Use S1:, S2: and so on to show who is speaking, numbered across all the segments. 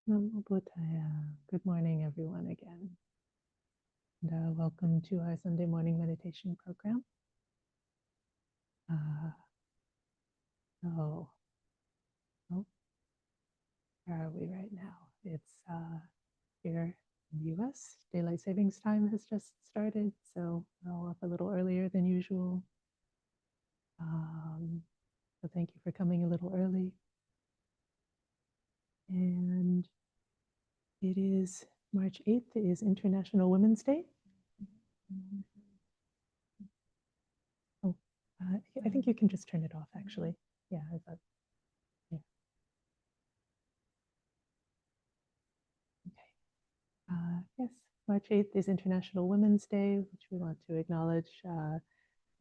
S1: Namo Buddhaya. Good morning, everyone, again. And welcome to our Sunday morning meditation program. Uh, so, oh, where are we right now? It's here in the US. Daylight savings time has just started, so we're all up a little earlier than usual. So thank you for coming a little early. And it is March 8th, is International Women's Day. Oh, I think you can just turn it off, actually. Yeah, I thought, yeah. Okay. Yes, March 8th is International Women's Day, which we want to acknowledge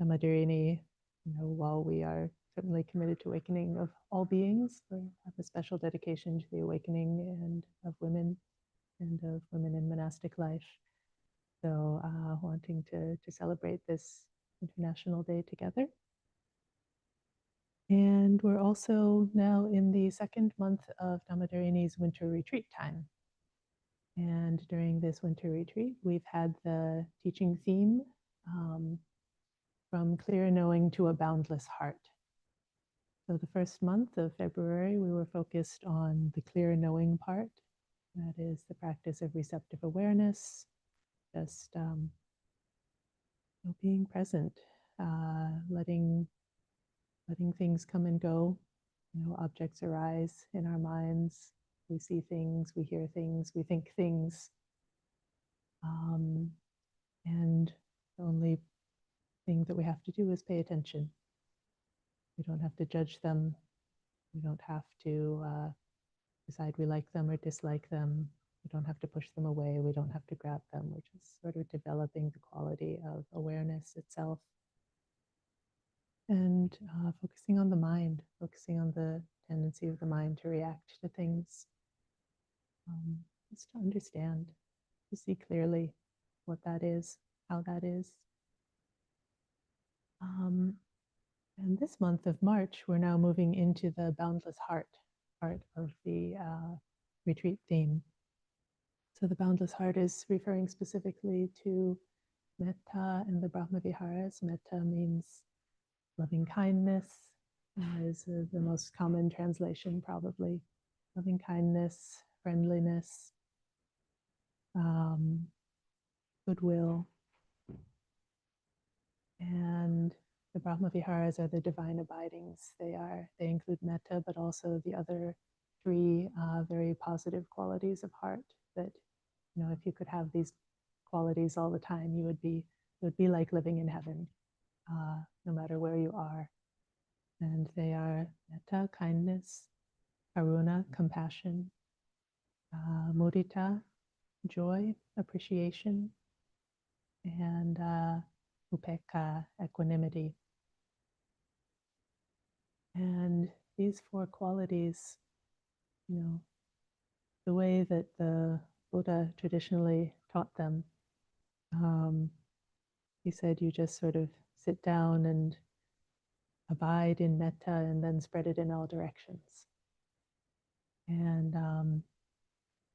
S1: Dhammadharani, while we are certainly committed to awakening of all beings. We have a special dedication to the awakening of women and of women in monastic life. So wanting to celebrate this International Day together. And we're also now in the second month of Dhammadharani's winter retreat time. And during this winter retreat, we've had the teaching theme from clear knowing to a boundless heart. So the first month of February, we were focused on the clear knowing part. That is the practice of receptive awareness, just being present, letting things come and go. Objects arise in our minds. We see things, we hear things, we think things. And the only thing that we have to do is pay attention. We don't have to judge them. We don't have to decide we like them or dislike them. We don't have to push them away. We don't have to grab them. We're just sort of developing the quality of awareness itself. And focusing on the mind, focusing on the tendency of the mind to react to things. Just to understand, to see clearly what that is, how that is. And this month of March, we're now moving into the boundless heart part of the retreat theme. So the boundless heart is referring specifically to metta and the Brahma Viharas. Metta means loving kindness, is the most common translation, probably. Loving kindness, friendliness, goodwill. And the Brahma Viharas are the divine abidings. They include metta, but also the other three very positive qualities of heart that, if you could have these qualities all the time, it would be like living in heaven, no matter where you are. And they are metta, kindness, karuna, compassion, mudita, joy, appreciation, and upekkha, equanimity. And these four qualities, the way that the Buddha traditionally taught them, he said you just sort of sit down and abide in metta and then spread it in all directions. And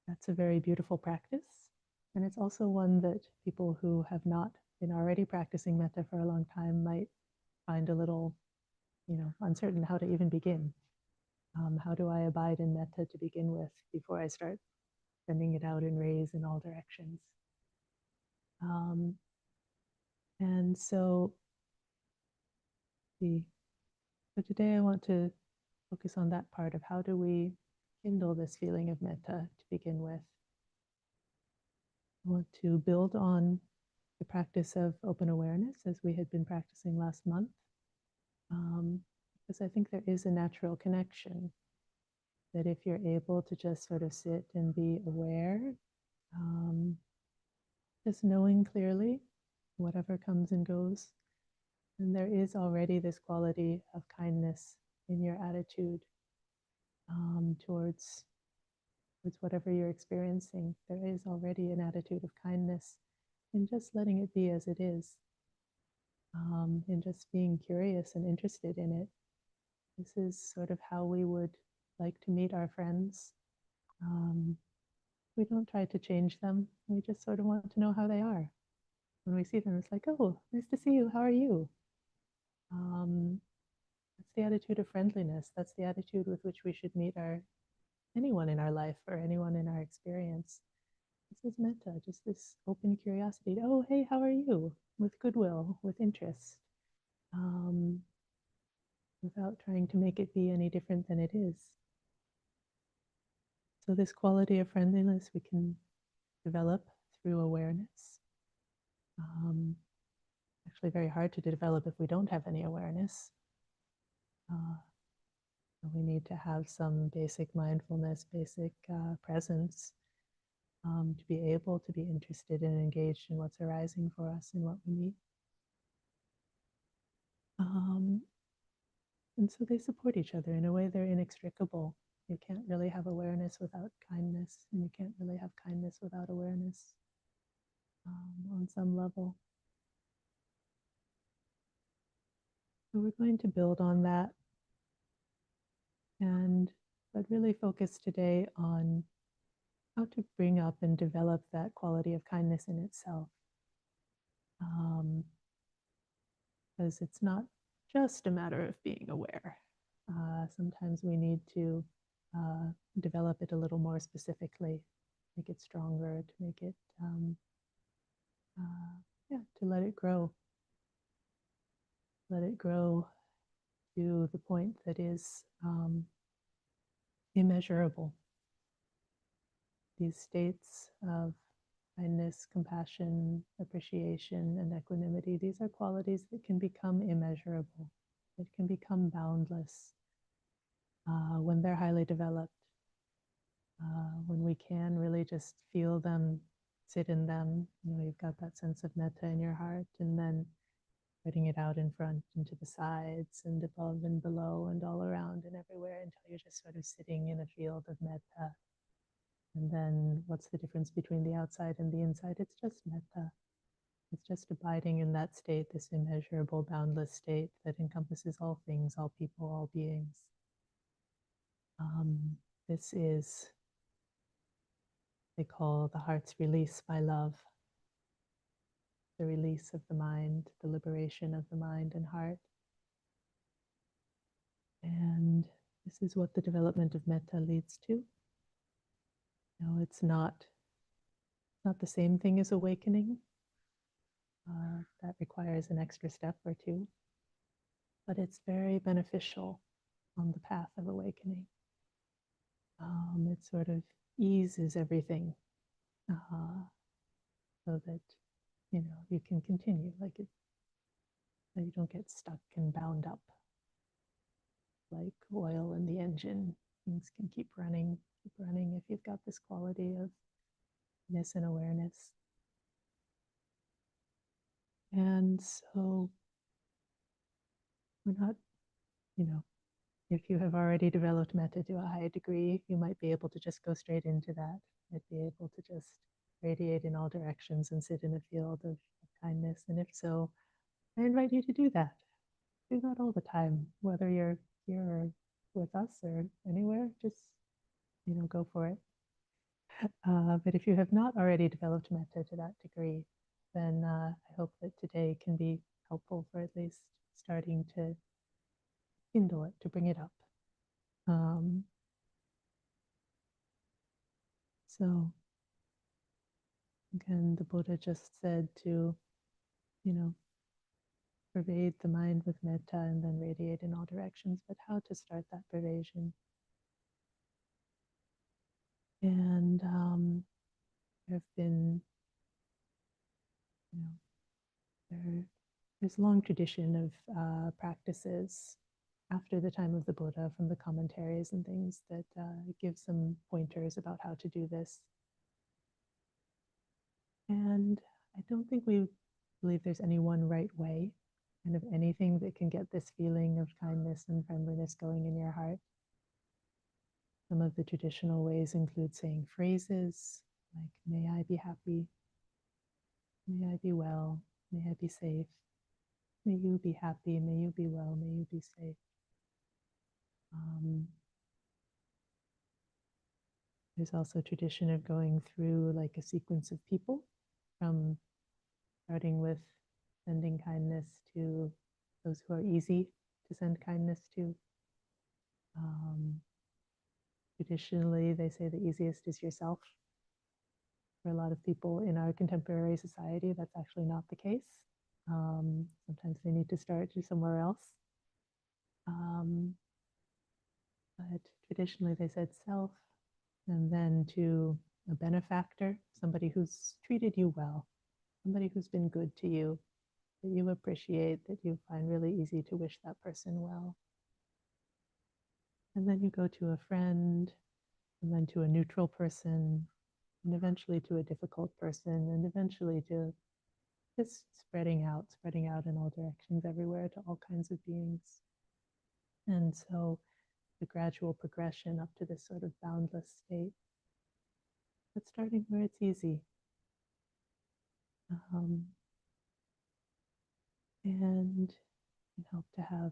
S1: that's a very beautiful practice. And it's also one that people who have not been already practicing metta for a long time might find a little, uncertain how to even begin. How do I abide in metta to begin with before I start sending it out in rays in all directions? And so today I want to focus on that part of how do we kindle this feeling of metta to begin with. I want to build on the practice of open awareness as we had been practicing last month, because I think there is a natural connection that if you're able to just sort of sit and be aware, just knowing clearly whatever comes and goes, and there is already this quality of kindness in your attitude towards whatever you're experiencing. There is already an attitude of kindness in just letting it be as it is, in just being curious and interested in it. This is sort of how we would like to meet our friends, We don't try to change them. We just sort of want to know how they are. When we see them, it's like, oh, nice to see you. How are you? Um, that's the attitude of friendliness. That's the attitude with which we should meet anyone in our life or anyone in our experience. This is metta, just this open curiosity. Oh, hey, how are you? With goodwill, with interest, um, without trying to make it be any different than it is. So this quality of friendliness we can develop through awareness. Actually very hard to develop if we don't have any awareness. We need to have some basic mindfulness, basic presence to be able to be interested and engaged in what's arising for us and what we meet. And so they support each other. In a way, they're inextricable. You can't really have awareness without kindness, and you can't really have kindness without awareness on some level. So we're going to build on that but really focus today on how to bring up and develop that quality of kindness in itself. Because it's not just a matter of being aware. Sometimes we need to develop it a little more specifically, make it stronger, to make it, to let it grow. Let it grow to the point that is immeasurable. These states of kindness, compassion, appreciation, and equanimity, these are qualities that can become immeasurable, that can become boundless when they're highly developed, when we can really just feel them, sit in them. You've got that sense of metta in your heart, and then spreading it out in front and to the sides and above and below and all around and everywhere until you're just sort of sitting in a field of metta. And then what's the difference between the outside and the inside? It's just metta. It's just abiding in that state, this immeasurable, boundless state that encompasses all things, all people, all beings. This is, they call the heart's release by love, the release of the mind, the liberation of the mind and heart. And this is what the development of metta leads to. No, it's not the same thing as awakening. That requires an extra step or two, but it's very beneficial on the path of awakening. It sort of eases everything so that you can continue, so you don't get stuck and bound up like oil in the engine. Things can keep running if you've got this quality of ness and awareness. And so we're not, if you have already developed metta to a high degree, you might be able to just go straight into that. Might be able to just radiate in all directions and sit in a field of kindness. And if so, I invite you to do that. Do that all the time, whether you're here or with us or anywhere, just, go for it. But if you have not already developed metta to that degree, then I hope that today can be helpful for at least starting to kindle it, to bring it up. So again, the Buddha just said to, pervade the mind with metta and then radiate in all directions, but how to start that pervasion. And there have been, there's a long tradition of practices after the time of the Buddha from the commentaries and things that give some pointers about how to do this. And I don't think we believe there's any one right way, kind of anything that can get this feeling of kindness and friendliness going in your heart. Some of the traditional ways include saying phrases like, may I be happy, may I be well, may I be safe, may you be happy, may you be well, may you be safe. There's also a tradition of going through like a sequence of people, from starting with sending kindness to those who are easy to send kindness to. Traditionally, they say the easiest is yourself. For a lot of people in our contemporary society, that's actually not the case. Sometimes they need to start somewhere else. But traditionally, they said self, and then to a benefactor, somebody who's treated you well, somebody who's been good to you, that you appreciate, that you find really easy to wish that person well. And then you go to a friend, and then to a neutral person, and eventually to a difficult person, and eventually to just spreading out in all directions everywhere to all kinds of beings. And so the gradual progression up to this sort of boundless state, but starting where it's easy. And can help to have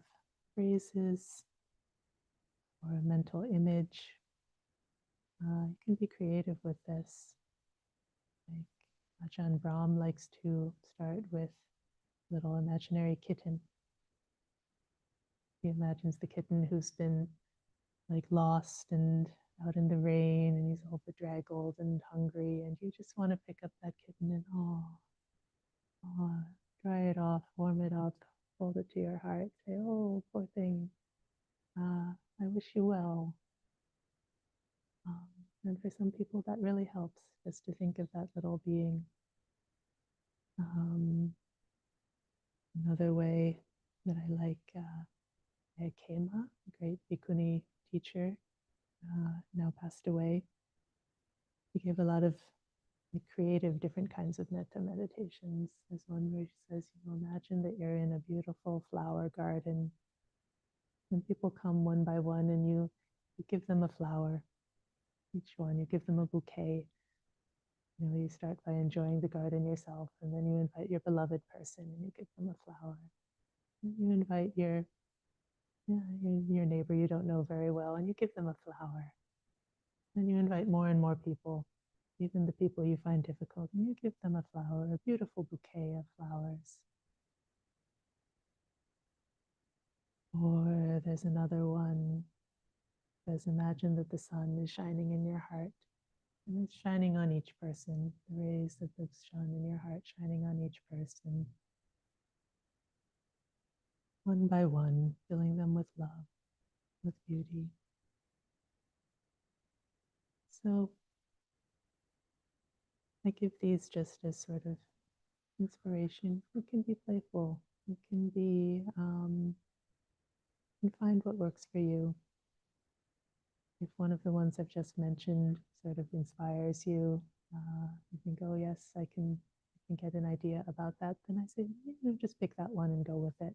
S1: phrases or a mental image. You can be creative with this. Like Ajahn Brahm likes to start with a little imaginary kitten. He imagines the kitten who's been like lost and out in the rain, and he's all bedraggled and hungry, and you just want to pick up that kitten and dry it off, warm it up, hold it to your heart, say, oh, poor thing, I wish you well. And for some people, that really helps, just to think of that little being. Another way that I like, Kaccayana, a great Bhikkhuni teacher, now passed away. He gave a lot of creative different kinds of metta meditations. There's one where she says, imagine that you're in a beautiful flower garden, and people come one by one, and you give them a flower, each one, you give them a bouquet. You start by enjoying the garden yourself, and then you invite your beloved person, and you give them a flower. And you invite your neighbor you don't know very well, and you give them a flower. Then you invite more and more people, even the people you find difficult, and you give them a flower, a beautiful bouquet of flowers. Or there's another one. Says, imagine that the sun is shining in your heart, and it's shining on each person. The rays of the sun in your heart shining on each person, one by one, filling them with love, with beauty. So I give these just as sort of inspiration. It can be playful. It can be, and find what works for you. If one of the ones I've just mentioned sort of inspires you, you think, oh yes, I can get an idea about that, then I say, just pick that one and go with it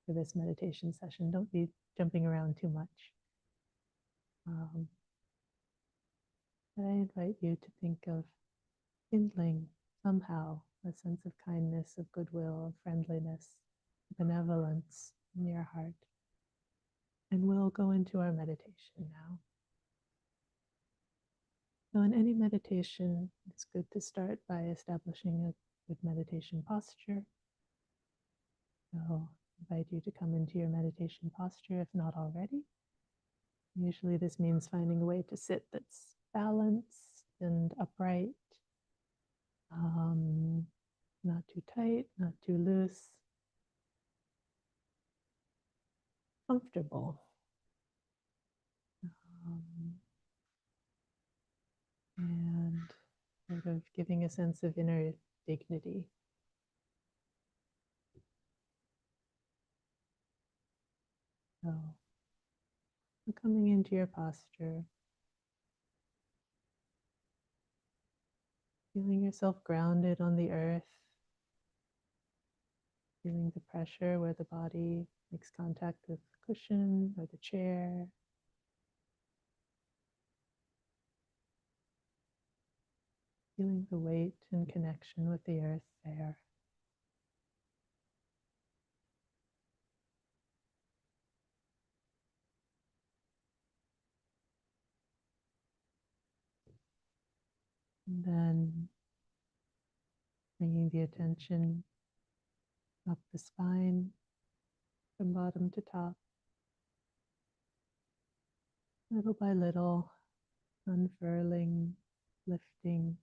S1: for this meditation session. Don't be jumping around too much. But I invite you to think of kindling somehow a sense of kindness, of goodwill, of friendliness, benevolence in your heart. And we'll go into our meditation now. So in any meditation, it's good to start by establishing a good meditation posture. So I invite you to come into your meditation posture if not already. Usually this means finding a way to sit that's balanced and upright, not too tight, not too loose, comfortable. And sort of giving a sense of inner dignity. So coming into your posture, feeling yourself grounded on the earth, feeling the pressure where the body makes contact with the cushion or the chair. Feeling the weight and connection with the earth there. And then bringing the attention up the spine from bottom to top, little by little, unfurling, lifting,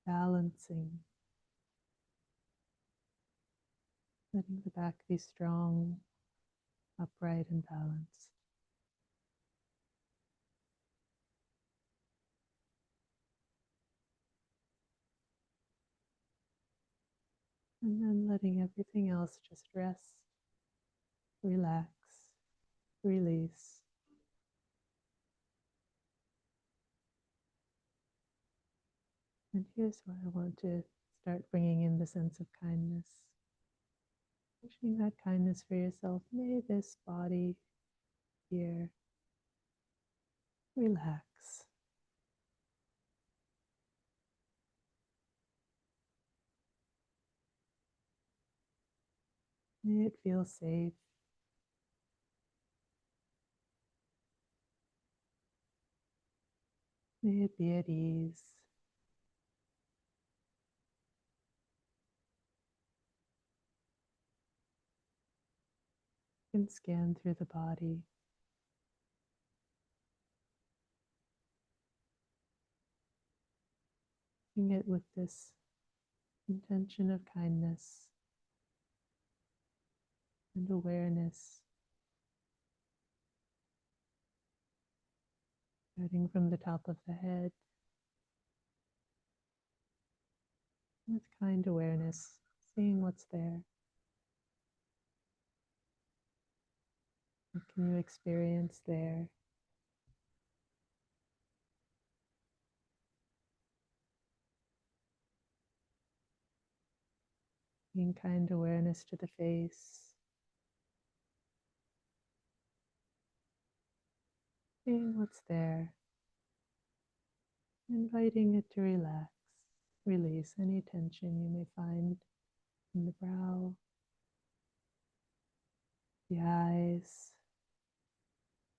S1: balancing, letting the back be strong, upright, and balanced. And then letting everything else just rest, relax, release. And here's where I want to start bringing in the sense of kindness. Wishing that kindness for yourself. May this body here relax. May it feel safe. May it be at ease. You can scan through the body. Doing it with this intention of kindness and awareness, starting from the top of the head with kind awareness, seeing what's there. What can you experience there? Bringing kind awareness to the face, seeing what's there, inviting it to relax, release any tension you may find in the brow, the eyes,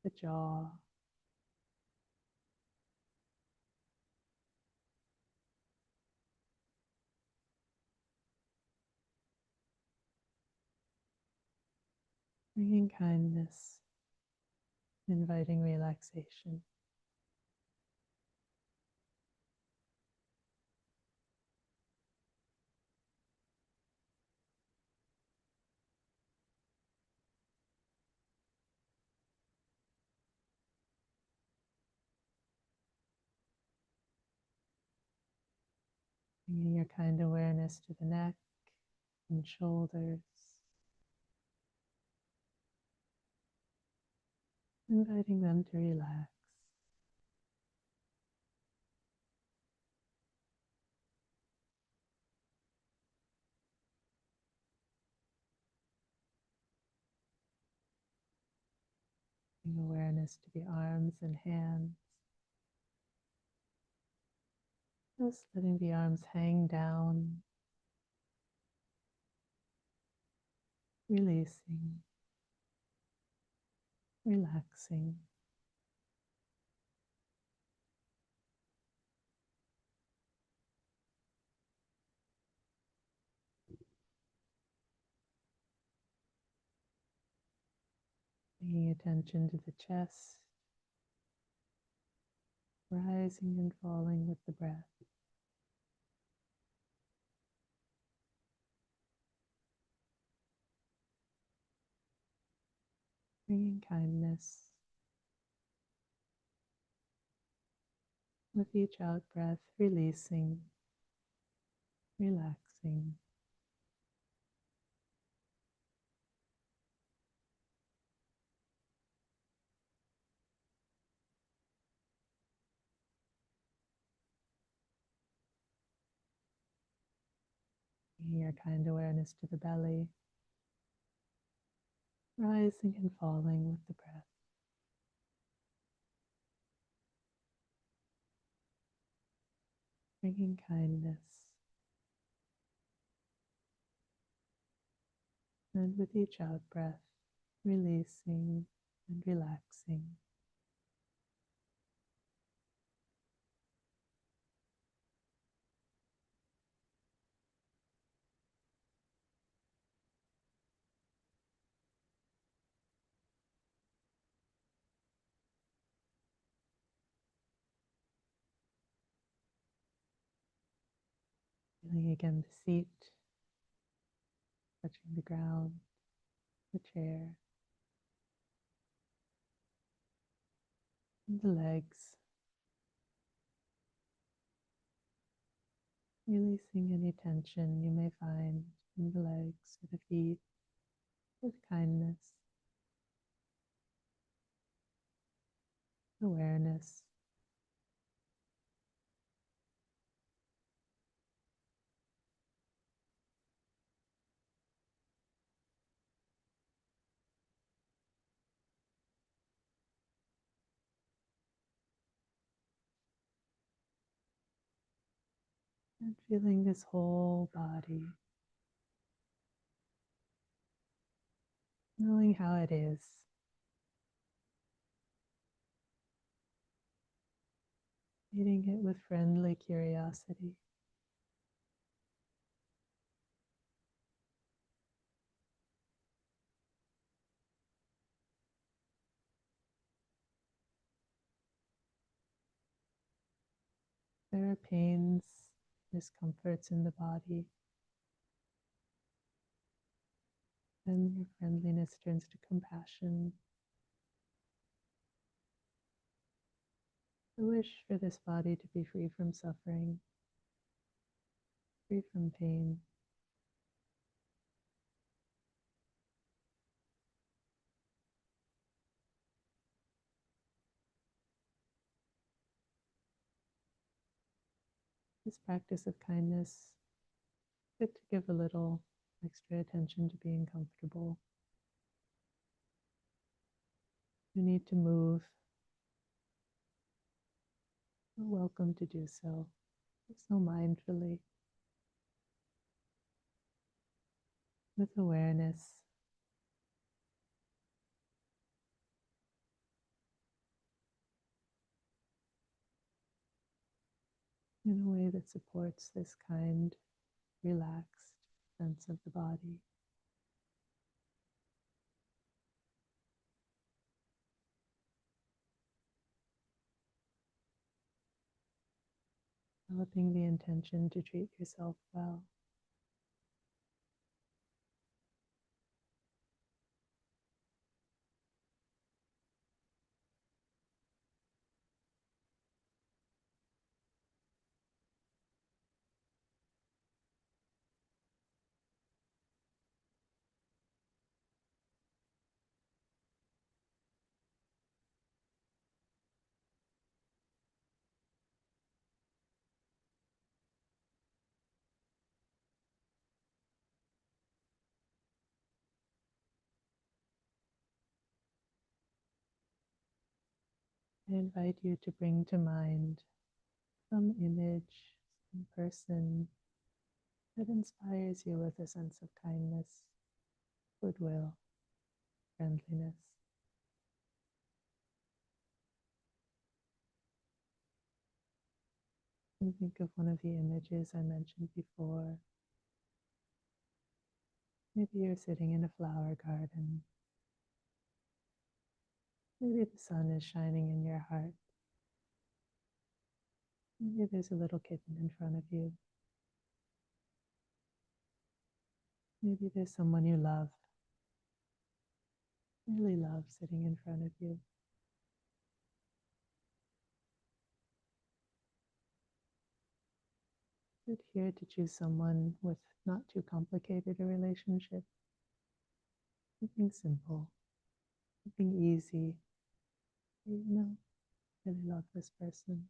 S1: the jaw. Bringing kindness, inviting relaxation. Bringing your kind awareness to the neck and shoulders. Inviting them to relax. Bringing awareness to the arms and hands. Just letting the arms hang down. Releasing. Relaxing. Paying attention to the chest, rising and falling with the breath. Bringing kindness with each out breath, releasing, relaxing. Bringing your kind awareness to the belly, rising and falling with the breath. Bringing kindness. And with each out breath, releasing, and relaxing. Feeling again the seat, touching the ground, the chair, and the legs. Releasing any tension you may find in the legs or the feet with kindness, awareness. And feeling this whole body, knowing how it is, meeting it with friendly curiosity. There are pains, discomforts in the body, then your friendliness turns to compassion, the wish for this body to be free from suffering, free from pain. This practice of kindness, good to give a little extra attention to being comfortable. You need to move, you're welcome to do so. So mindfully, with awareness, in a way that supports this kind, relaxed sense of the body. Developing the intention to treat yourself well. I invite you to bring to mind some image, some person that inspires you with a sense of kindness, goodwill, friendliness. And think of one of the images I mentioned before. Maybe you're sitting in a flower garden. Maybe the sun is shining in your heart. Maybe there's a little kitten in front of you. Maybe there's someone you love, really love, sitting in front of you. Good here to choose someone with not too complicated a relationship. Something simple, something easy. You know, really love this person.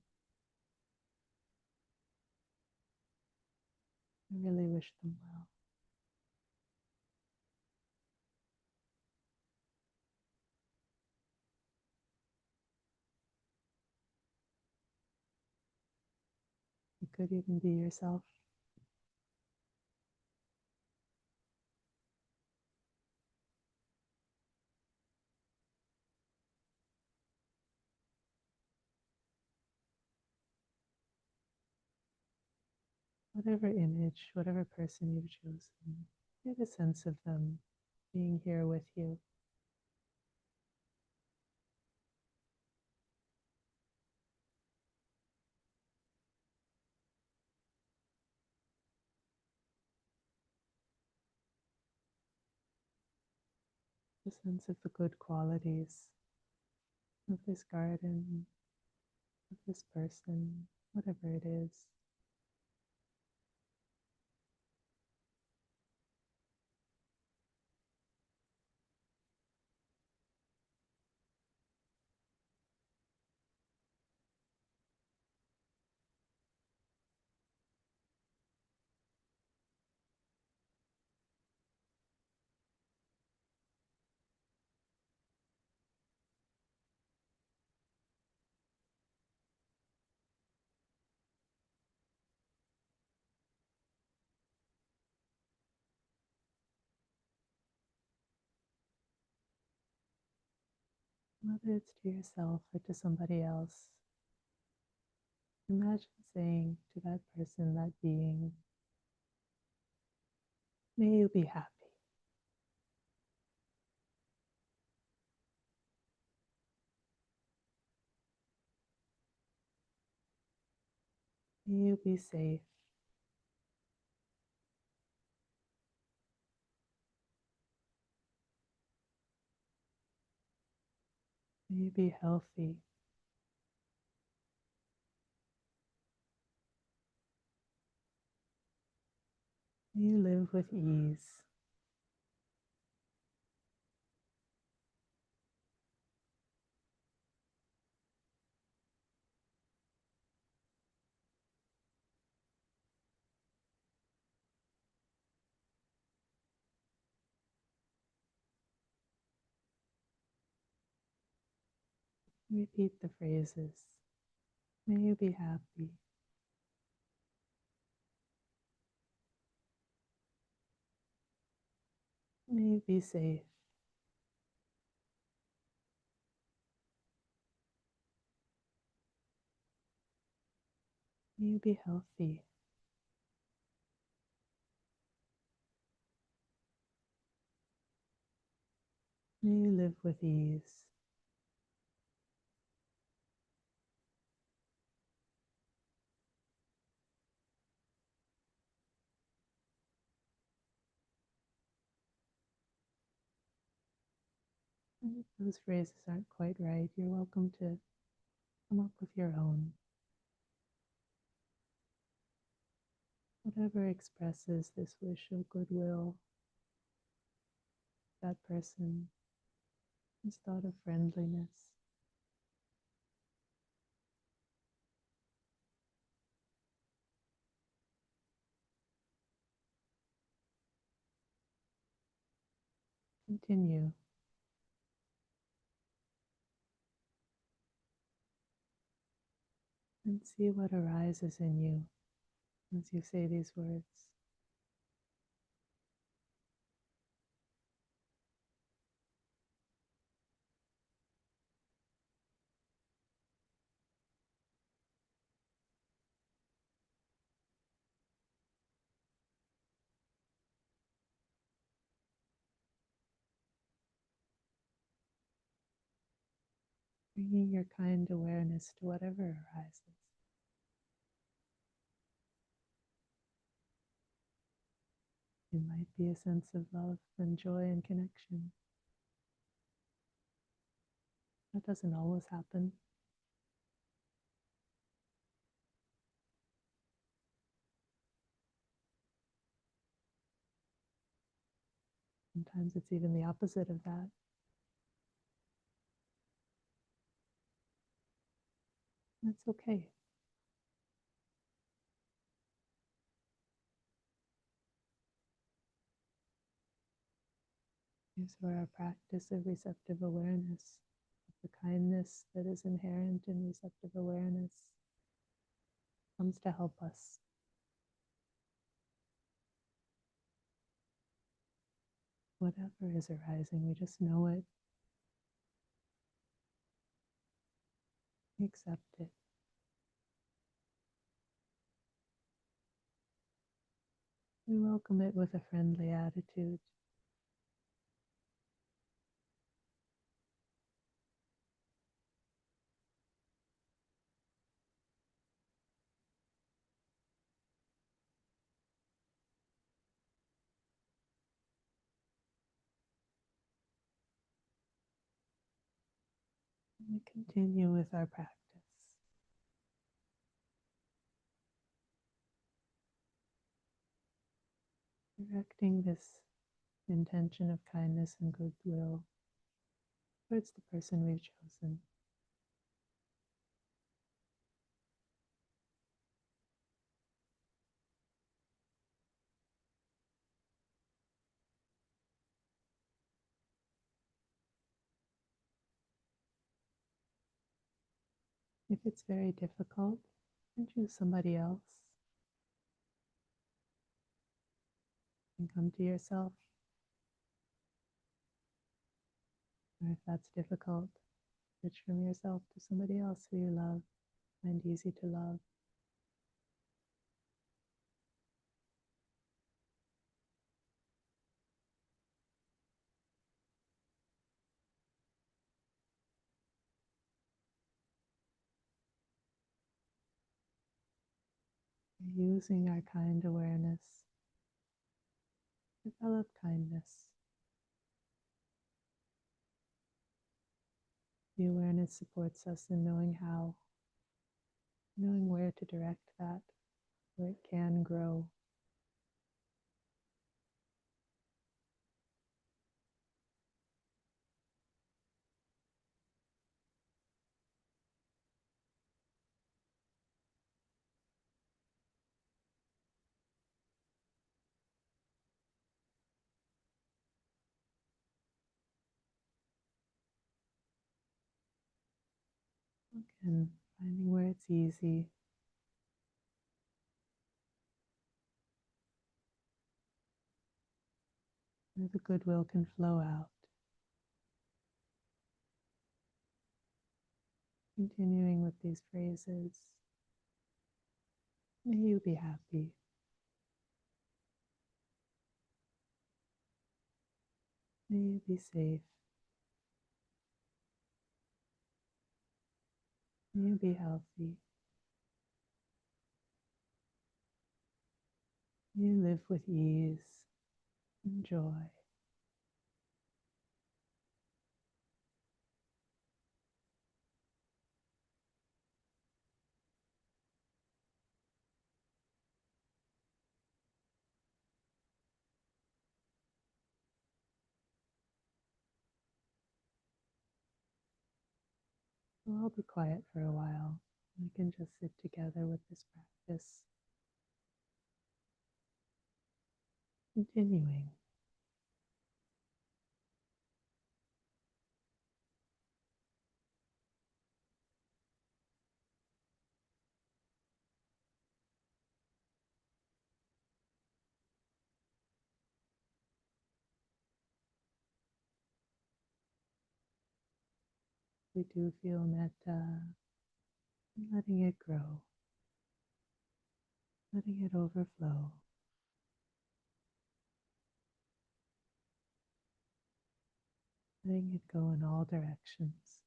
S1: I really wish them well. You could even be yourself. whatever image, whatever person you've chosen, get a sense of them being here with you. A sense of the good qualities of this garden, of this person, whatever it is. Whether it's to yourself or to somebody else, imagine saying to that person, that being, may you be happy. May you be safe. May you be healthy. May you live with ease. Repeat the phrases. May you be happy. May you be safe. May you be healthy. May you live with ease. And if those phrases aren't quite right, you're welcome to come up with your own. Whatever expresses this wish of goodwill, that person, this thought of friendliness. Continue and see what arises in you as you say these words. Bringing your kind awareness to whatever arises. It might be a sense of love and joy and connection. That doesn't always happen. Sometimes it's even the opposite of that. That's okay. Here's where our practice of receptive awareness, the kindness that is inherent in receptive awareness, comes to help us. Whatever is arising, we just know it. We accept it. We welcome it with a friendly attitude. We continue with our practice, directing this intention of kindness and goodwill towards the person we've chosen. If it's very difficult, then choose somebody else and come to yourself. Or if that's difficult, switch from yourself to somebody else who you love, find easy to love. Using our kind awareness, develop kindness. The awareness supports us in knowing how, knowing where to direct that, where it can grow. Again, finding where it's easy, where the goodwill can flow out. Continuing with these phrases. May you be happy. May you be safe. May you be healthy. May you live with ease and joy. So I'll be quiet for a while. We can just sit together with this practice. Continuing. We do feel metta, letting it grow, letting it overflow. Letting it go in all directions.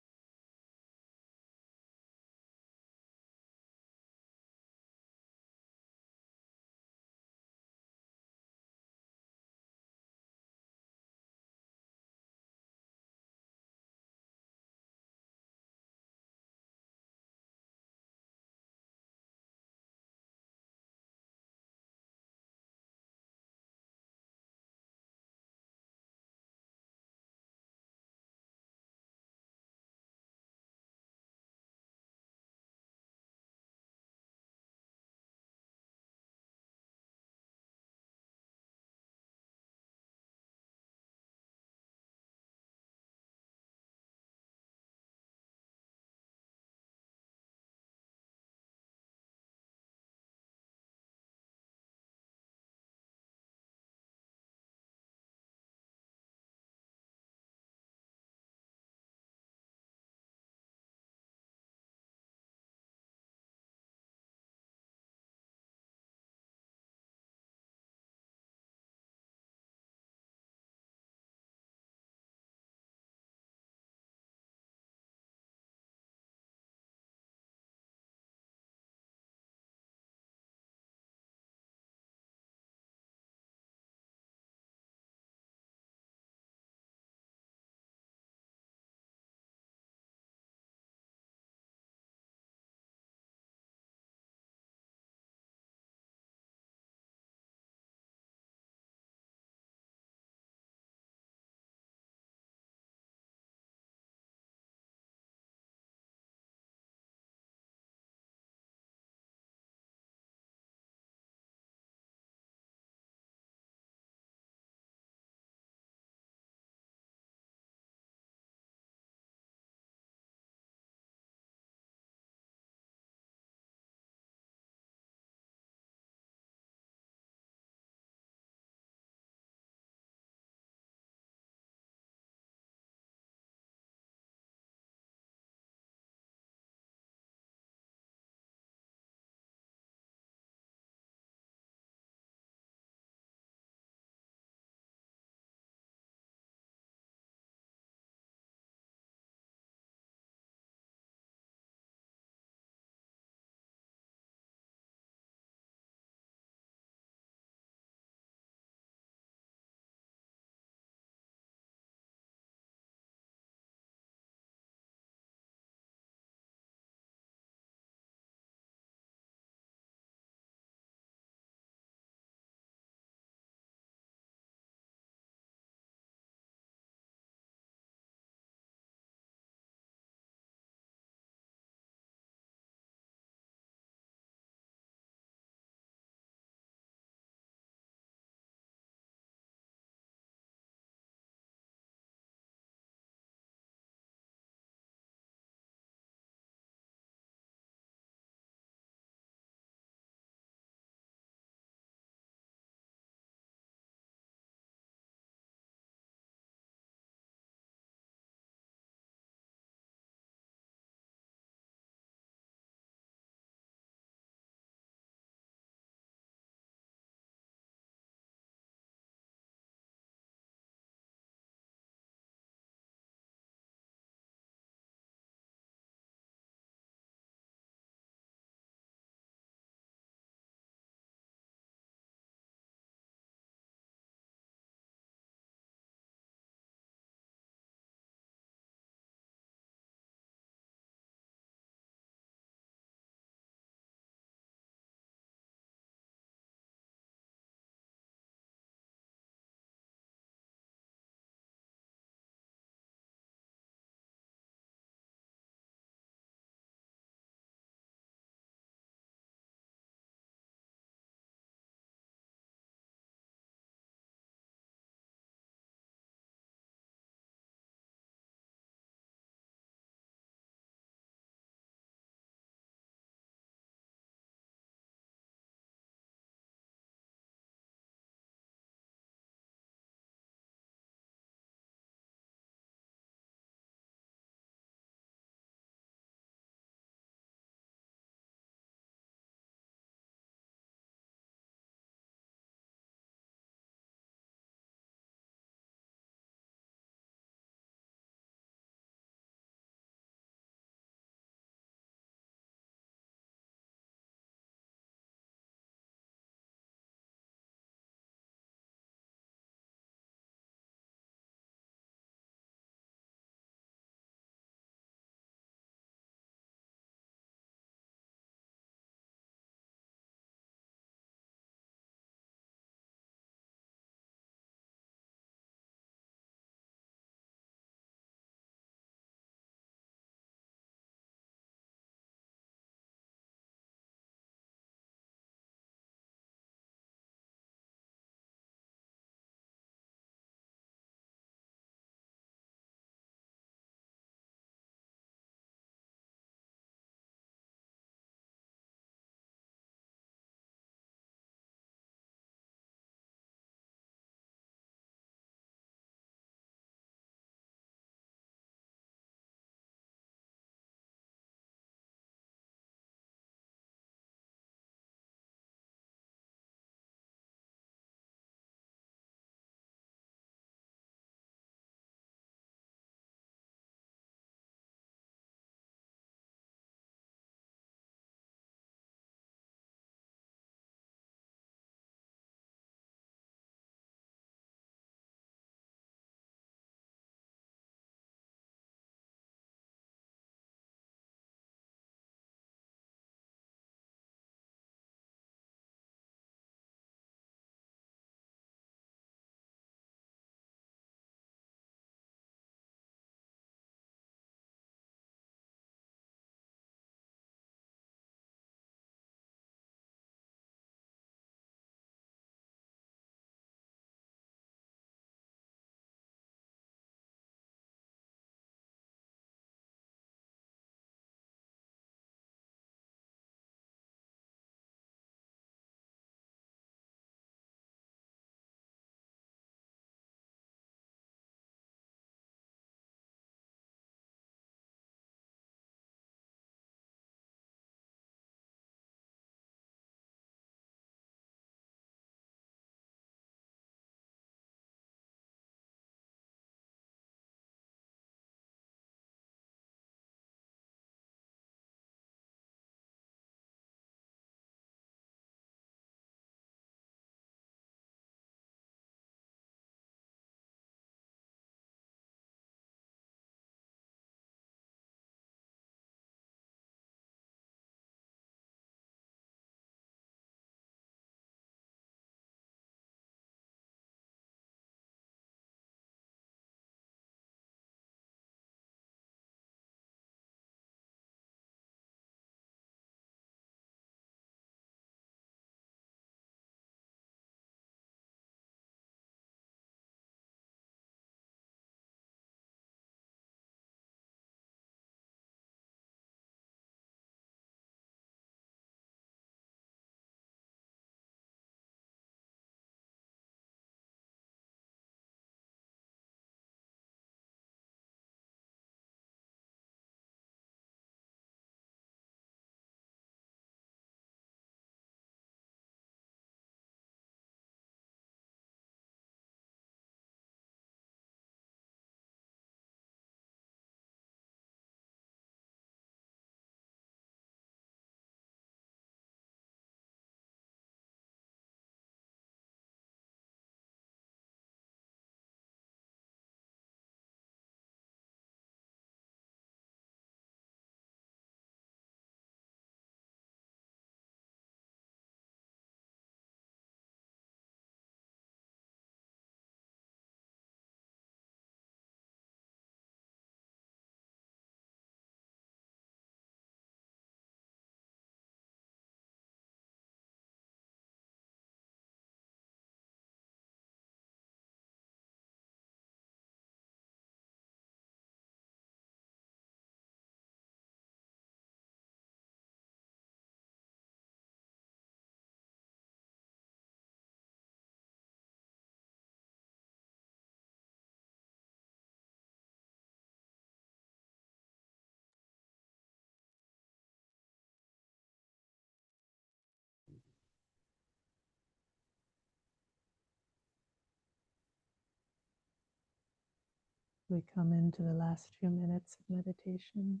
S1: We come into the last few minutes of meditation.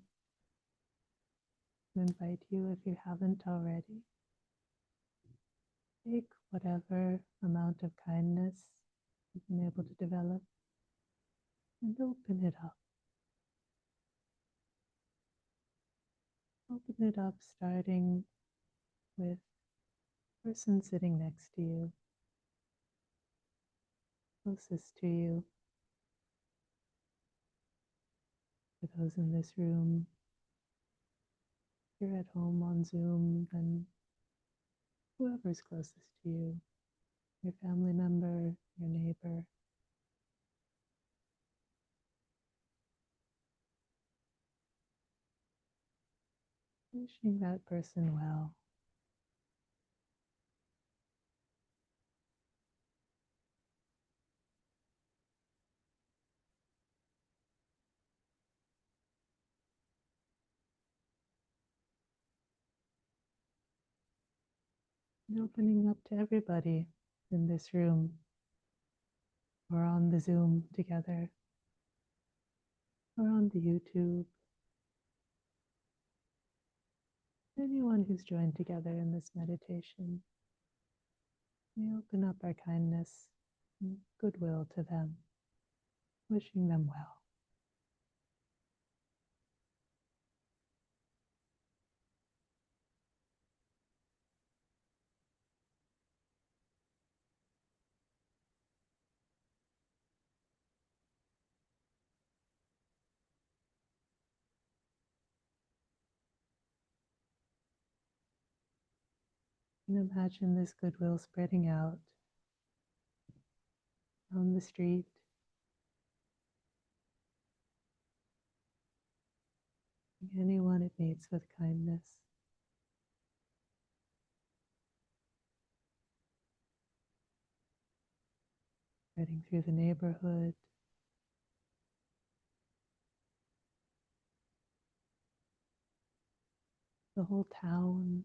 S1: I invite you, if you haven't already, take whatever amount of kindness you've been able to develop and open it up. Open it up, starting with the person sitting next to you, closest to you. For those in this room, if you're at home on Zoom, then whoever's closest to you, your family member, your neighbor. Wishing that person well. And opening up to everybody in this room or on the Zoom together or on the YouTube. Anyone who's joined together in this meditation, we open up our kindness and goodwill to them, wishing them well. And imagine this goodwill spreading out on the street, anyone it meets with kindness. Spreading through the neighborhood, the whole town,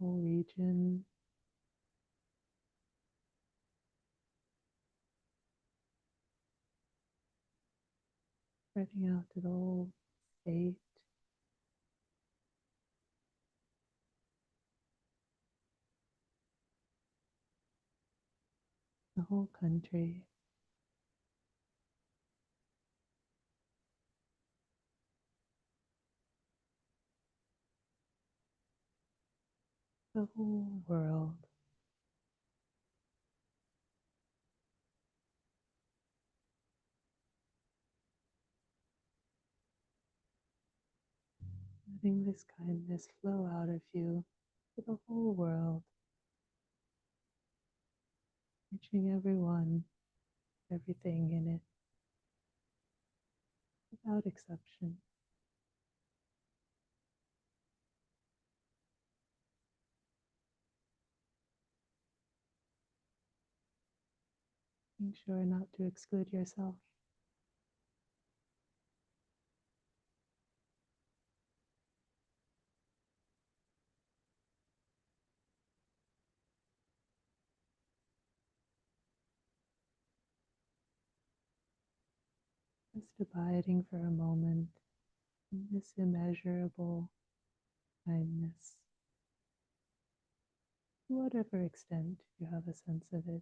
S1: whole region, spreading out to the whole state, the whole country. The whole world. Letting this kindness flow out of you to the whole world, reaching everyone, everything in it, without exception. Being sure not to exclude yourself. Just abiding for a moment in this immeasurable kindness, to whatever extent you have a sense of it.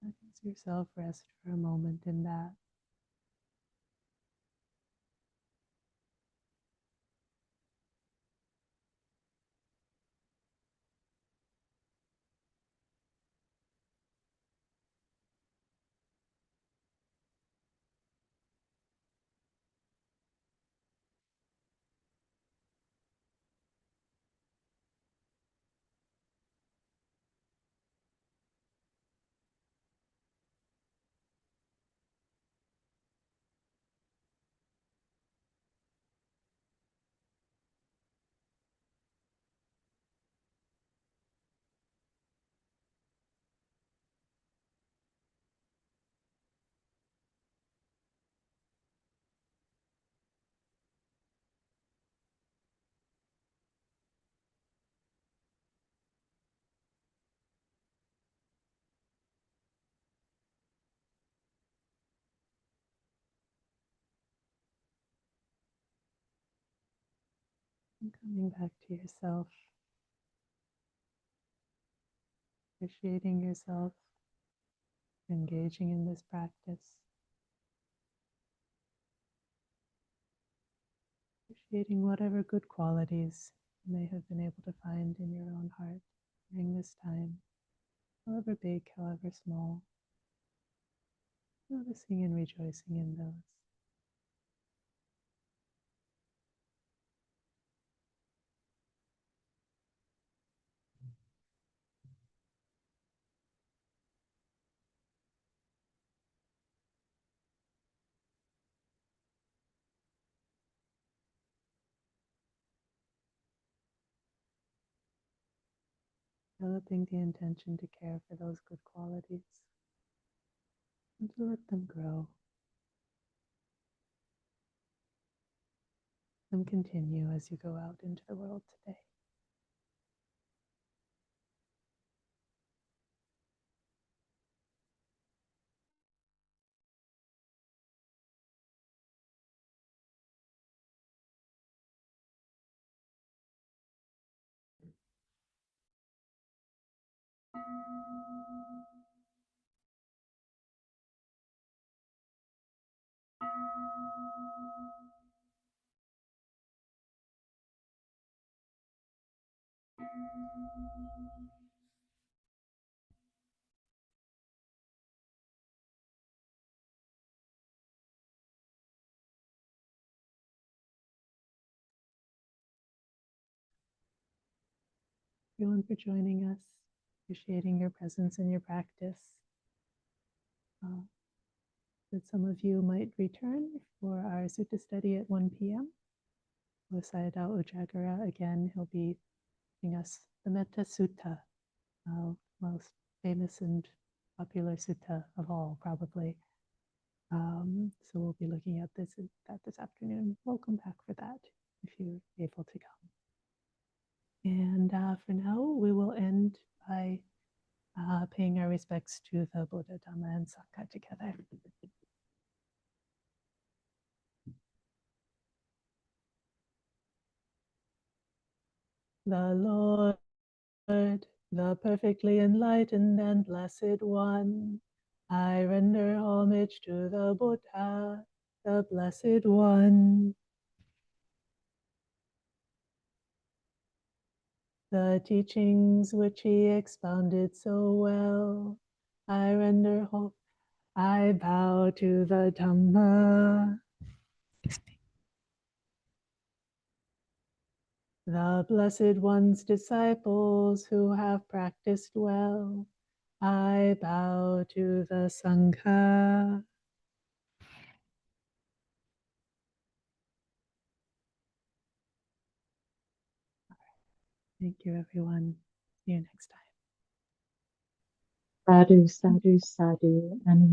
S1: Let yourself rest for a moment in that. And coming back to yourself, appreciating yourself, engaging in this practice, appreciating whatever good qualities you may have been able to find in your own heart during this time, however big, however small, noticing and rejoicing in those. Developing the intention to care for those good qualities and to let them grow and continue as you go out into the world today. Everyone for joining us, appreciating your presence and your practice. That some of you might return for our sutta study at 1 p.m. Sayadaw Ujagara, again, he'll be giving us the Metta Sutta, most famous and popular sutta of all, probably. So we'll be looking at that this afternoon. Welcome back for that if you're able to come. And for now, we will end by paying our respects to the Buddha, Dhamma, and Sangha together. The Lord, the perfectly enlightened and blessed one, I render homage to the Buddha, the blessed one. The teachings which he expounded so well, I render hope. I bow to the Dhamma, the Blessed One's disciples who have practiced well. I bow to the Sangha. Thank you, everyone. See you next time.
S2: Sadhu, sadhu, sadhu. And